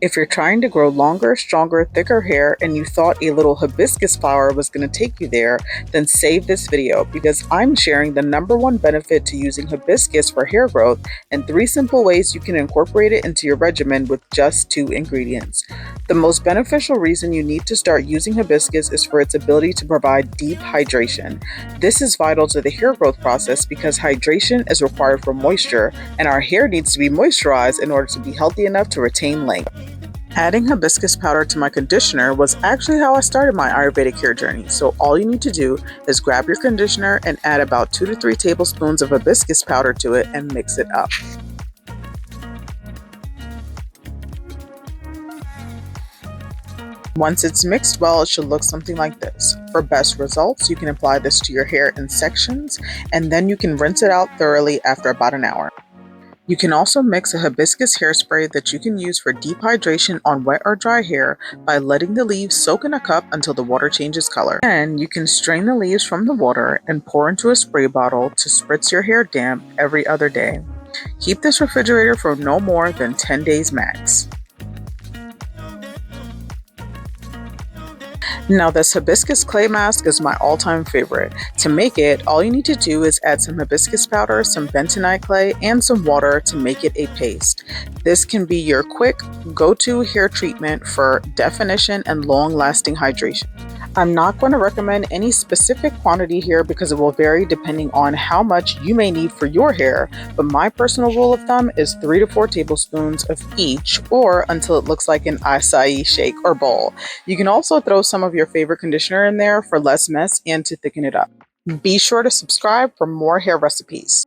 If you're trying to grow longer, stronger, thicker hair and you thought a little hibiscus flower was going to take you there, then save this video because I'm sharing the #1 benefit to using hibiscus for hair growth and 3 simple ways you can incorporate it into your regimen with just 2 ingredients. The most beneficial reason you need to start using hibiscus is for its ability to provide deep hydration. This is vital to the hair growth process because hydration is required for moisture, and our hair needs to be moisturized in order to be healthy enough to retain length. Adding hibiscus powder to my conditioner was actually how I started my Ayurvedic hair journey, so all you need to do is grab your conditioner and add about 2 to 3 tablespoons of hibiscus powder to it and mix it up. Once it's mixed well, it should look something like this. For best results, you can apply this to your hair in sections, and then you can rinse it out thoroughly after about an hour. You can also mix a hibiscus hairspray that you can use for deep hydration on wet or dry hair by letting the leaves soak in a cup until the water changes color. Then you can strain the leaves from the water and pour into a spray bottle to spritz your hair damp every other day. Keep this refrigerator for no more than 10 days max. Now this hibiscus clay mask is my all-time favorite. To make it, all you need to do is add some hibiscus powder, some bentonite clay, and some water to make it a paste. This can be your quick go-to hair treatment for definition and long-lasting hydration. I'm not going to recommend any specific quantity here because it will vary depending on how much you may need for your hair, but my personal rule of thumb is 3 to 4 tablespoons of each, or until it looks like an acai shake or bowl. You can also throw some of your favorite conditioner in there for less mess and to thicken it up. Be sure to subscribe for more hair recipes.